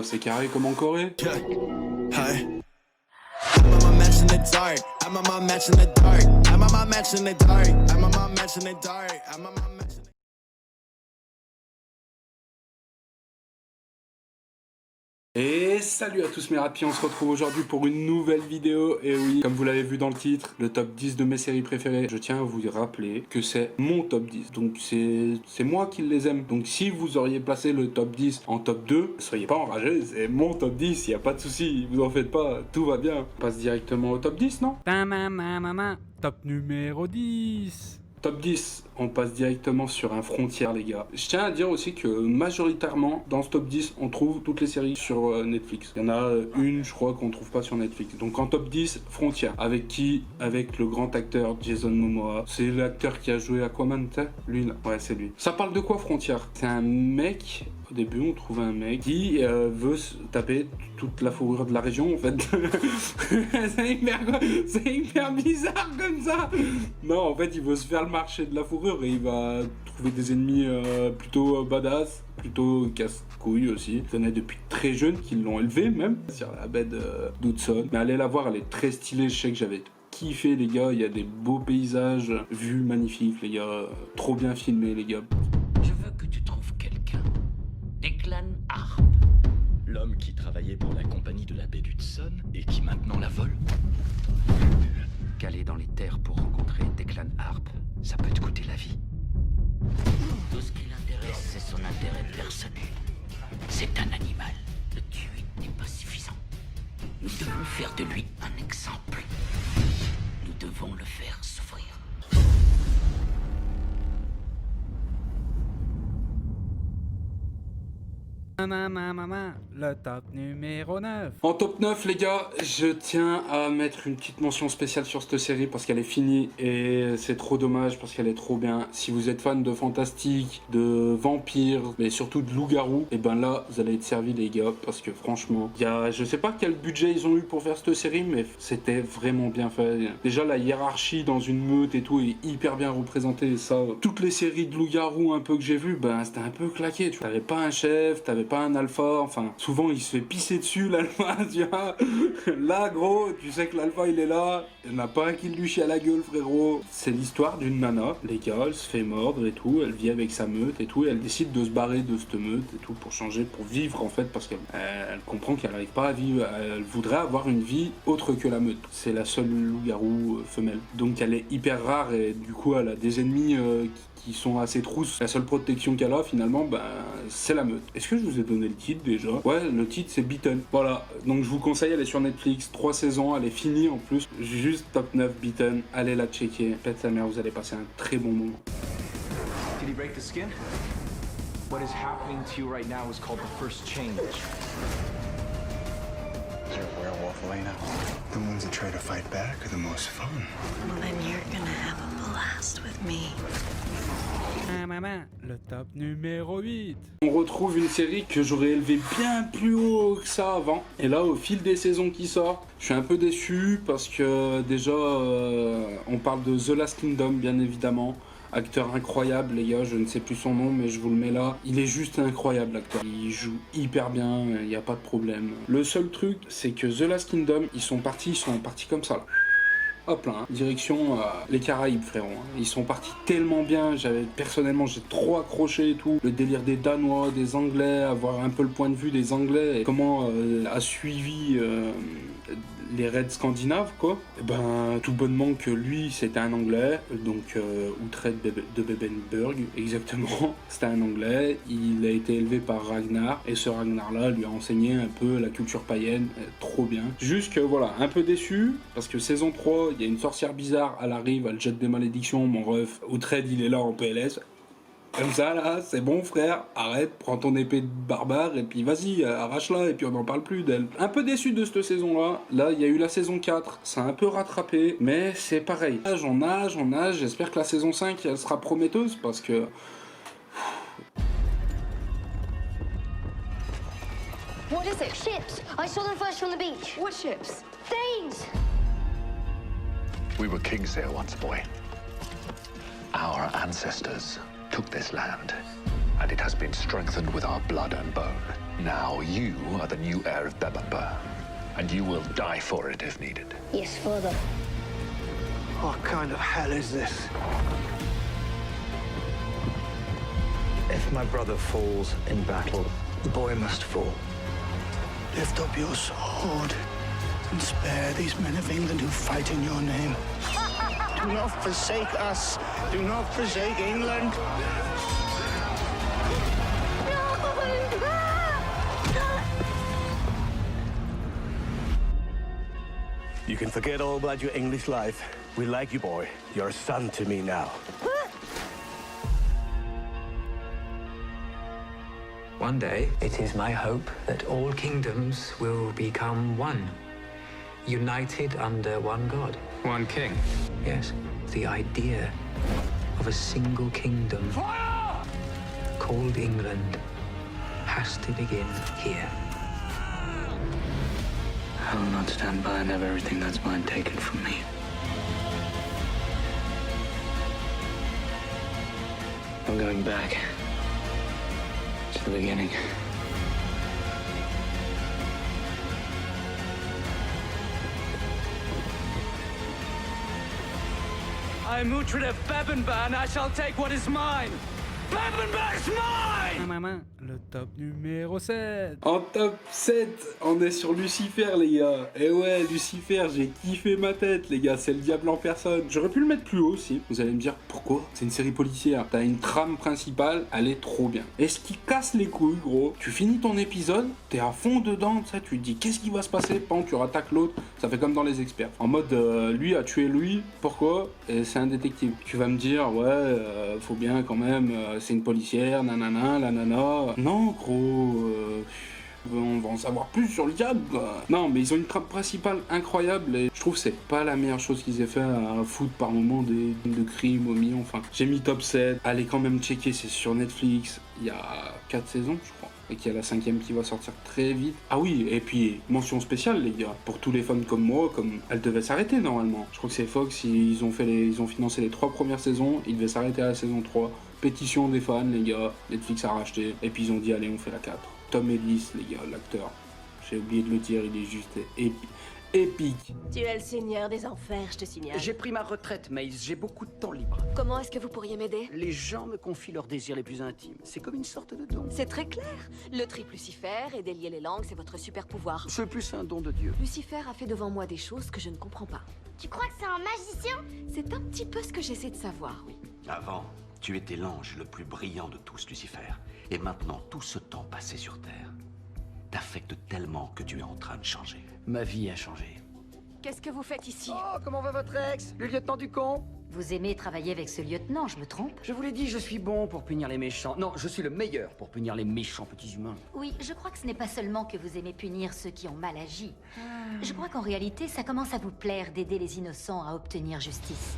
C'est carré comme en Corée. Hi. I'm on my match in the dark. I'm on my match in the dark. I'm on my match in the dark. I'm on my match in the dark. I'm on my match in the Et salut à tous mes rapiers, on se retrouve aujourd'hui pour une nouvelle vidéo. Et oui, comme vous l'avez vu dans le titre, le top 10 de mes séries préférées. Je tiens à vous rappeler que c'est mon top 10. Donc c'est moi qui les aime. Donc si vous auriez placé le top 10 en top 2, soyez pas enragés, c'est mon top 10, y a pas de souci, vous en faites pas, tout va bien. On passe directement au top 10, non? Top numéro 10. Top 10, on passe directement sur un frontière, les gars. Je tiens à dire aussi que majoritairement, dans ce top 10, on trouve toutes les séries sur Netflix. Il y en a une, je crois, qu'on trouve pas sur Netflix. Donc en top 10, frontière. Avec qui? Avec le grand acteur Jason Momoa. C'est l'acteur qui a joué Aquaman, tu sais? Lui, là. Ouais, c'est lui. Ça parle de quoi, frontière? C'est un mec... Au début, on trouve un mec qui veut se taper toute la fourrure de la région, en fait. c'est hyper bizarre comme ça. Non, en fait, il veut se faire le marché de la fourrure et il va trouver des ennemis plutôt badass, plutôt casse-couilles aussi. Il y en a depuis très jeune qui l'ont élevé même, sur la baie d'Hudson. Mais allez la voir, elle est très stylée. Je sais que j'avais kiffé, les gars. Il y a des beaux paysages, vues magnifiques, les gars. Trop bien filmé, les gars. Je veux que tu trouves quelqu'un. Declan Harp. L'homme qui travaillait pour la compagnie de la baie d'Hudson et qui maintenant la vole. Qu'aller dans les terres pour rencontrer Declan Harp, ça peut te coûter la vie. Tout ce qui l'intéresse, c'est son intérêt personnel. C'est un animal. Le tuer n'est pas suffisant. Nous devons faire de lui un exemple. Nous devons le faire souffrir. Le top numéro 9. En top 9, les gars, je tiens à mettre une petite mention spéciale sur cette série parce qu'elle est finie et c'est trop dommage parce qu'elle est trop bien. Si vous êtes fan de fantastique, de vampires, mais surtout de loups-garous, et ben là, vous allez être servis, les gars, parce que franchement, je sais pas quel budget ils ont eu pour faire cette série, mais c'était vraiment bien fait. Déjà, la hiérarchie dans une meute et tout est hyper bien représentée. Et ça, toutes les séries de loups-garous un peu que j'ai vues, ben c'était un peu claqué. Tu t'avais pas un chef, t'avais pas un alpha, enfin souvent il se fait pisser dessus l'alpha, tu vois. Là gros, tu sais que l'alpha il est là, il n'y en a pas un qui lui chie à la gueule, frérot. C'est l'histoire d'une nana, les gars, elle se fait mordre et tout, elle vit avec sa meute et tout, et elle décide de se barrer de cette meute et tout pour changer, pour vivre en fait, parce qu'elle comprend qu'elle n'arrive pas à vivre, elle voudrait avoir une vie autre que la meute. C'est la seule loup-garou femelle, donc elle est hyper rare et du coup elle a des ennemis qui sont assez trousses. La seule protection qu'elle a finalement, ben, c'est la meute. Est-ce que je vous ai donné le titre déjà? Ouais, le titre c'est Beaten. Voilà, donc je vous conseille, elle est sur Netflix, 3 saisons, elle est finie en plus. Juste top 9 Beaten, allez la checker. Pète sa mère, vous allez passer un très bon moment. Did he break the skin? What is happening to you right now is called the first change. You're a werewolf, Elena. The ones that try to fight back are the most fun. Well, then you're gonna have a blast with me. Le top numéro 8. On retrouve une série que j'aurais élevée bien plus haut que ça avant. Et là, au fil des saisons qui sortent, je suis un peu déçu parce que déjà, on parle de The Last Kingdom, bien évidemment. Acteur incroyable, les gars, je ne sais plus son nom, mais je vous le mets là. Il est juste incroyable, l'acteur. Il joue hyper bien, il n'y a pas de problème. Le seul truc, c'est que The Last Kingdom, ils sont partis comme ça, là. Hop là, hein. Direction les Caraïbes, frérot. Hein. Ils sont partis tellement bien. Personnellement, j'ai trop accroché et tout. Le délire des Danois, des Anglais, avoir un peu le point de vue des Anglais et comment a suivi les raids scandinaves, quoi. Et ben, tout bonnement que lui, c'était un Anglais, donc Uhtred de Bebenburg, exactement. C'était un Anglais. Il a été élevé par Ragnar et ce Ragnar-là lui a enseigné un peu la culture païenne. Trop bien. Juste que voilà, un peu déçu parce que saison 3, il y a une sorcière bizarre, elle arrive, elle jette des malédictions, mon ref. Uhtred, il est là en PLS. Comme ça, là, c'est bon, frère, arrête, prends ton épée de barbare et puis vas-y, arrache-la et puis on n'en parle plus d'elle. Un peu déçu de cette saison-là. Là, il y a eu la saison 4, ça a un peu rattrapé, mais c'est pareil. On nage, j'espère que la saison 5, elle sera prometteuse parce que... What is it? Ships! I saw them first from the beach. What ships? Danes! We were kings here once, boy. Our ancestors took this land, and it has been strengthened with our blood and bone. Now you are the new heir of Bababa, and you will die for it if needed. Yes, father. What kind of hell is this? If my brother falls in battle, the boy must fall. Lift up your sword and spare these men of England who fight in your name. Do not forsake us. Do not forsake England. You can forget all about your English life. We like you, boy. You're a son to me now. One day, it is my hope that all kingdoms will become one, united under one God. One king. Yes, the idea of a single kingdom called England has to begin here. I will not stand by and have everything that's mine taken from me. I'm going back to the beginning. I am Uhtred of Bebbanburg, and I shall take what is mine. Bebbanburg is mine! Le top numéro 7. En top 7, on est sur Lucifer, les gars. Et ouais, Lucifer, j'ai kiffé ma tête, les gars. C'est le diable en personne. J'aurais pu le mettre plus haut aussi. Vous allez me dire pourquoi? C'est une série policière. T'as une trame principale, elle est trop bien. Et ce qui casse les couilles, gros, tu finis ton épisode, t'es à fond dedans, tu sais, tu te dis qu'est-ce qui va se passer? Pan, tu rattaques l'autre. Ça fait comme dans Les Experts. En mode, lui a tué lui. Pourquoi? Et c'est un détective. Tu vas me dire, ouais, faut bien quand même, c'est une policière, nanana, la nana. Non, gros, on va en savoir plus sur le diable, quoi. Non, mais ils ont une trame principale incroyable et je trouve que c'est pas la meilleure chose qu'ils aient fait à foutre par moment de crimes au million. Enfin, j'ai mis top 7. Allez quand même checker, c'est sur Netflix. Il y a 4 saisons, je crois. Et qu'il y a la 5e qui va sortir très vite. Ah oui, et puis mention spéciale, les gars, pour tous les fans comme moi, comme elle devait s'arrêter normalement. Je crois que c'est Fox, ils ont financé les 3 premières saisons, ils devaient s'arrêter à la saison 3. Pétition des fans, les gars, Netflix a racheté, et puis ils ont dit allez, on fait la 4. Tom Ellis, les gars, l'acteur, j'ai oublié de le dire, il est juste épique. Tu es le seigneur des enfers, je te signale. J'ai pris ma retraite, Maïs, j'ai beaucoup de temps libre. Comment est-ce que vous pourriez m'aider? Les gens me confient leurs désirs les plus intimes. C'est comme une sorte de don. C'est très clair. Le triple Lucifer et délier les langues, c'est votre super pouvoir. C'est plus un don de Dieu. Lucifer a fait devant moi des choses que je ne comprends pas. Tu crois que c'est un magicien? C'est un petit peu ce que j'essaie de savoir, oui. Avant, tu étais l'ange le plus brillant de tous, Lucifer. Et maintenant, tout ce temps passé sur Terre t'affecte tellement que tu es en train de changer. Ma vie a changé. Qu'est-ce que vous faites ici? Oh, comment va votre ex, le lieutenant du con? Vous aimez travailler avec ce lieutenant, je me trompe? Je vous l'ai dit, je suis bon pour punir les méchants. Non, je suis le meilleur pour punir les méchants petits humains. Oui, je crois que ce n'est pas seulement que vous aimez punir ceux qui ont mal agi. Je crois qu'en réalité, ça commence à vous plaire d'aider les innocents à obtenir justice.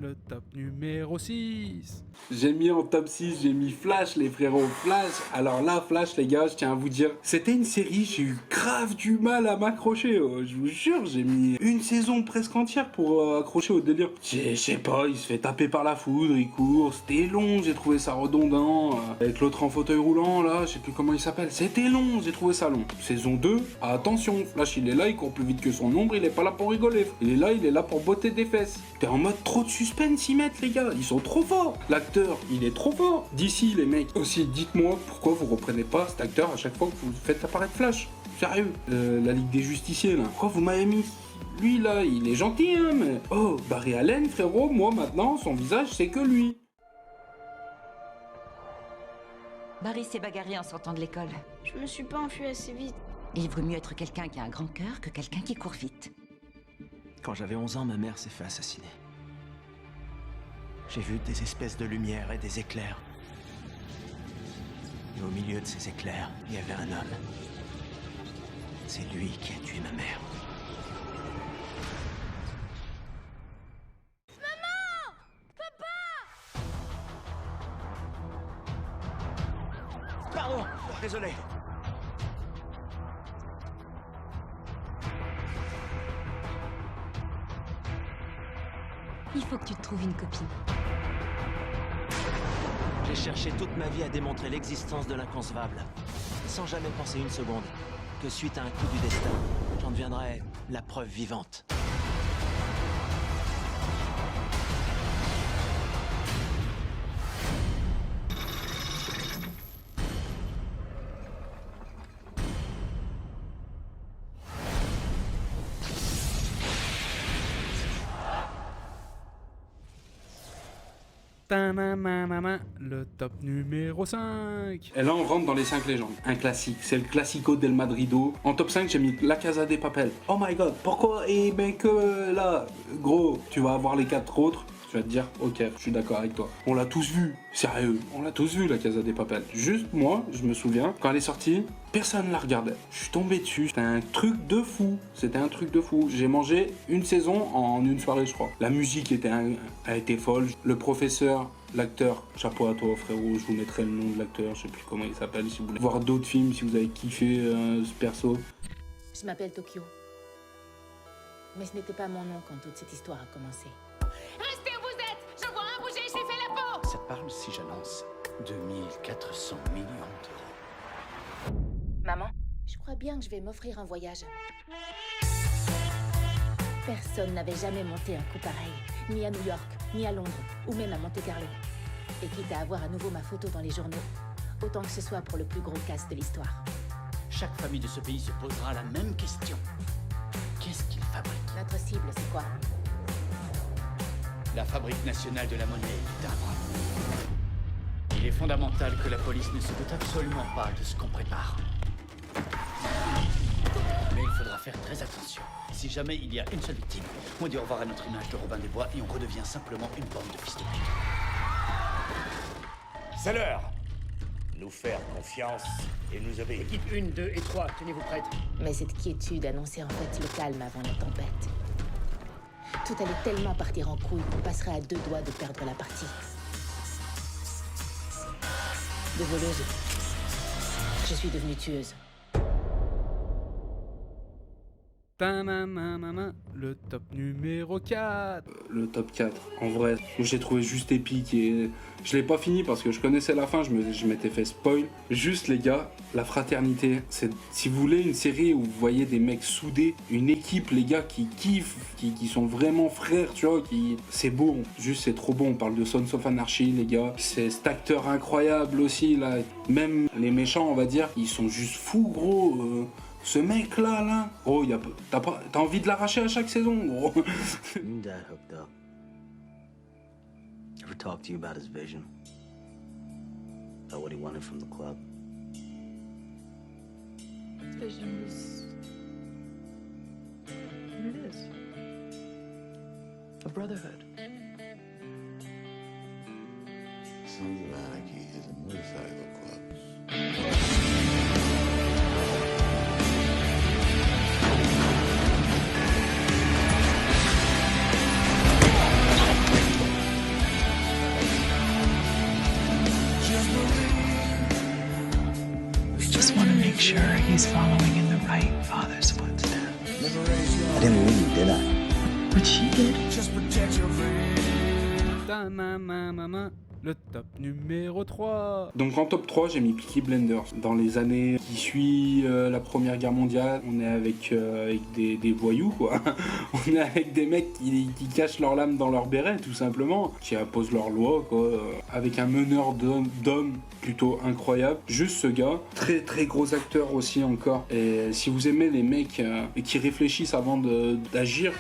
Le top numéro 6. J'ai mis en top 6, j'ai mis Flash, les frérots. Flash, alors là, Flash, les gars, je tiens à vous dire, c'était une série, j'ai eu grave du mal à m'accrocher. Je vous jure, j'ai mis une saison presque entière pour accrocher au délire. Je sais pas, il se fait taper par la foudre, il court, c'était long, j'ai trouvé ça redondant. Avec l'autre en fauteuil roulant, là, je sais plus comment il s'appelle, c'était long, j'ai trouvé ça long. Saison 2, attention, Flash, il est là, il court plus vite que son ombre, il est pas là pour rigoler. Il est là pour botter des fesses. T'es en mode trop de suspense, ils mettent, les gars, ils sont trop forts. L'acteur, il est trop fort. D'ici, les mecs, aussi, dites-moi pourquoi vous reprenez pas cet acteur à chaque fois que vous faites apparaître Flash. Sérieux, la Ligue des Justiciers, là. Pourquoi vous m'avez mis lui, là, il est gentil, hein, mais... Oh, Barry Allen, frérot, moi, maintenant, son visage, c'est que lui. Barry s'est bagarré en sortant de l'école. Je me suis pas enfui assez vite. Il vaut mieux être quelqu'un qui a un grand cœur que quelqu'un qui court vite. Quand j'avais 11 ans, ma mère s'est fait assassiner. J'ai vu des espèces de lumière et des éclairs. Et au milieu de ces éclairs, il y avait un homme. C'est lui qui a tué ma mère. Maman! Papa! Pardon, désolé. Il faut que tu te trouves une copine. J'ai cherché toute ma vie à démontrer l'existence de l'inconcevable, sans jamais penser une seconde que suite à un coup du destin, j'en deviendrais la preuve vivante. Le top numéro 5. Et là, on rentre dans les 5 légendes. Un classique, c'est le classico del Madrido. En top 5, j'ai mis La Casa de Papel. Oh my god, pourquoi? Et ben que là, gros, tu vas avoir les 4 autres. Tu vas te dire, ok, je suis d'accord avec toi. On l'a tous vu, sérieux, on l'a tous vu, La Casa de Papel. Juste moi, je me souviens, quand elle est sortie, personne la regardait. Je suis tombé dessus, c'était un truc de fou. J'ai mangé une saison en une soirée, je crois. La musique a été folle. Le professeur, l'acteur, chapeau à toi frérot, je vous mettrai le nom de l'acteur, je sais plus comment il s'appelle, si vous voulez voir d'autres films, si vous avez kiffé ce perso. Je m'appelle Tokyo. Mais ce n'était pas mon nom quand toute cette histoire a commencé. Restez où vous êtes! Je vois un bouger, j'ai fait la peau! Ça te parle si j'annonce 2400 millions d'euros. Maman, je crois bien que je vais m'offrir un voyage. Personne n'avait jamais monté un coup pareil, ni à New York, ni à Londres, ou même à Monte-Carlo. Et quitte à avoir à nouveau ma photo dans les journaux, autant que ce soit pour le plus gros casse de l'histoire. Chaque famille de ce pays se posera la même question. Qu'est-ce qu'ils fabriquent? Notre cible, c'est quoi? La Fabrique nationale de la monnaie d'Abraham. Il est fondamental que la police ne se doute absolument pas de ce qu'on prépare. Mais il faudra faire très attention. Si jamais il y a une seule victime, on dit au revoir à notre image de Robin des Bois et on redevient simplement une bande de fils de pute. C'est l'heure. Nous faire confiance et nous obéir. Équipe 1, 2 et 3, tenez-vous prêtes. Mais cette quiétude annonçait en fait le calme avant la tempête. Tout allait tellement partir en couille qu'on passerait à 2 doigts de perdre la partie. De voleuse, je suis devenue tueuse. Le top numéro 4. Le top 4, en vrai, j'ai trouvé juste épique et je l'ai pas fini parce que je connaissais la fin, je m'étais fait spoil. Juste les gars, la fraternité, c'est, si vous voulez une série où vous voyez des mecs soudés, une équipe les gars qui kiffent, qui sont vraiment frères, tu vois, c'est beau, juste c'est trop bon. On parle de Sons of Anarchy les gars, c'est cet acteur incroyable aussi là, même les méchants on va dire, ils sont juste fous gros. Ce mec là, oh, t'as envie de l'arracher à chaque saison, gros. Your dad hooked up. Ever talk to you about his vision? About what he wanted from the club? His vision was what it is. A brotherhood. Sounds like he has a motorcycle club. Make sure he's following in the right father's footsteps. I didn't leave, did I? But she did. Le top numéro 3. Donc en top 3, j'ai mis Peaky Blinders. Dans les années qui suivent la Première Guerre mondiale, on est avec des voyous, quoi. On est avec des mecs qui cachent leur lame dans leur béret, tout simplement, qui imposent leur loi, quoi. Avec un meneur d'hommes plutôt incroyable. Juste ce gars, très très gros acteur aussi encore. Et si vous aimez les mecs qui réfléchissent avant d'agir,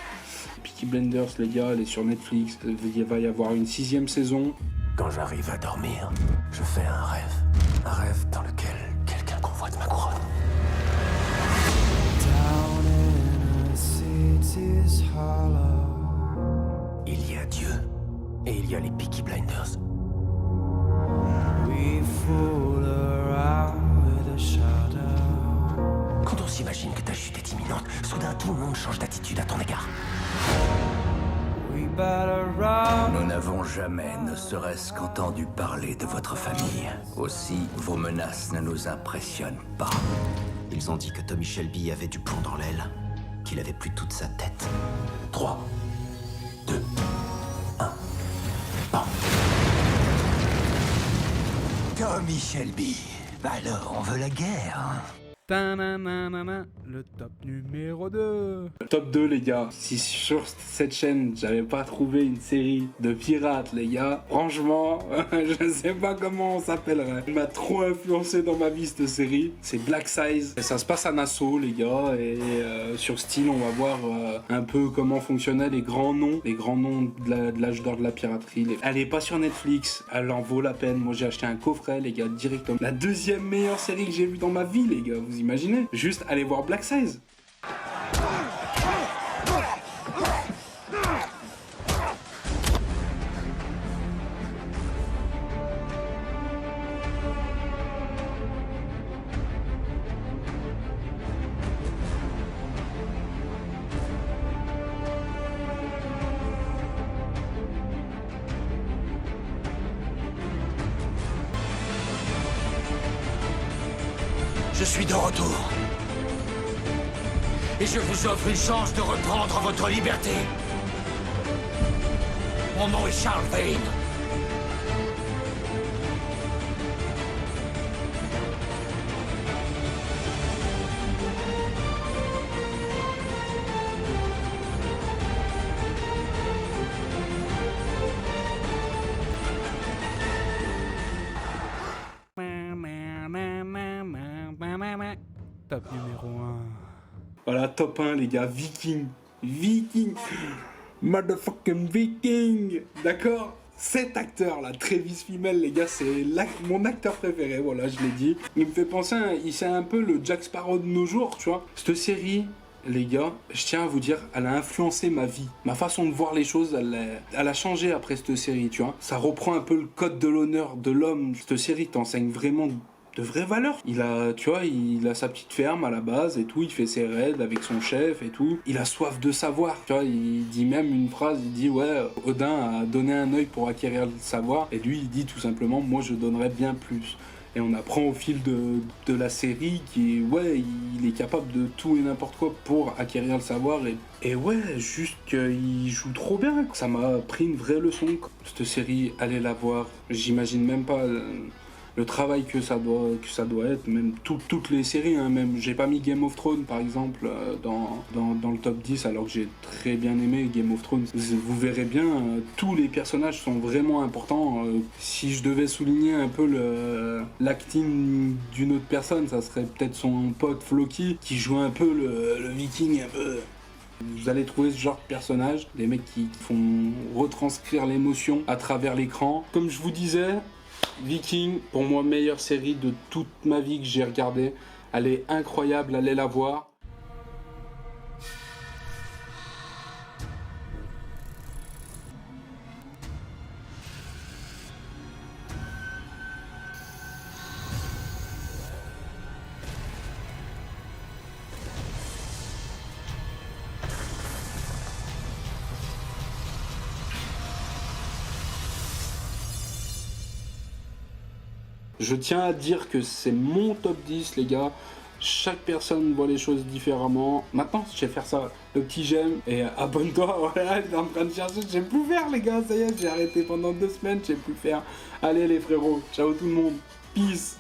Peaky Blinders, les gars, elle est sur Netflix. Il va y avoir une 6e saison. Quand j'arrive à dormir, je fais un rêve dans lequel quelqu'un convoite ma couronne. Il y a Dieu et il y a les Peaky Blinders. Quand on s'imagine que ta chute est imminente, soudain tout le monde change d'attitude à ton égard. Nous n'avons jamais, ne serait-ce qu'entendu parler de votre famille. Aussi, vos menaces ne nous impressionnent pas. Ils ont dit que Tommy Shelby avait du plomb dans l'aile, qu'il avait plus toute sa tête. 3, 2, Tommy Shelby. Alors, on veut la guerre, hein? Ta-na-na-na-na, le top numéro 2. Top 2 les gars, si sur cette chaîne j'avais pas trouvé une série de pirates les gars, franchement, je sais pas comment on s'appellerait. Il m'a trop influencé dans ma vie cette série, c'est Black Size. Et ça se passe à Nassau les gars, et sur Steel on va voir un peu comment fonctionnaient les grands noms de l'âge d'or de la piraterie. Elle est pas sur Netflix, elle en vaut la peine, moi j'ai acheté un coffret les gars directement. La deuxième meilleure série que j'ai vue dans ma vie les gars, vous imaginez? Juste allez voir Black Size. Je suis de retour. Et je vous offre une chance de reprendre votre liberté. Mon nom est Charles Vane. Top numéro 1. Voilà, top 1 les gars, Viking. Motherfucking Viking. D'accord? Cet acteur là, Travis Fimmel les gars, c'est mon acteur préféré, voilà, je l'ai dit. Il me fait penser, c'est un peu le Jack Sparrow de nos jours, tu vois. Cette série, les gars, je tiens à vous dire, elle a influencé ma vie. Ma façon de voir les choses, elle a changé après cette série, tu vois. Ça reprend un peu le code de l'honneur de l'homme. Cette série t'enseigne vraiment de vraies valeurs. Il a sa petite ferme à la base et tout, il fait ses raids avec son chef et tout. Il a soif de savoir, tu vois, il dit même une phrase, il dit ouais, Odin a donné un œil pour acquérir le savoir, et lui il dit tout simplement, moi je donnerais bien plus. Et on apprend au fil de la série qu'il il est capable de tout et n'importe quoi pour acquérir le savoir. Et ouais, juste qu'il joue trop bien. Ça m'a pris une vraie leçon. Cette série, allez la voir. J'imagine même pas le travail que ça doit être. Même toutes les séries, hein, même j'ai pas mis Game of Thrones par exemple dans le top 10 alors que j'ai très bien aimé Game of Thrones. Vous verrez bien, tous les personnages sont vraiment importants. Si je devais souligner un peu l'acting d'une autre personne, ça serait peut-être son pote Floki qui joue un peu le viking un peu. Vous allez trouver ce genre de personnage, des mecs qui font retranscrire l'émotion à travers l'écran. Comme je vous disais, Viking, pour moi, meilleure série de toute ma vie que j'ai regardée. Elle est incroyable, allez la voir. Je tiens à dire que c'est mon top 10 les gars, chaque personne voit les choses différemment. Maintenant je vais faire ça, le petit j'aime et abonne-toi, voilà, j'étais en train de chercher, je sais plus faire les gars, ça y est, j'ai arrêté pendant 2 semaines, je sais plus faire. Allez les frérots, ciao tout le monde, peace.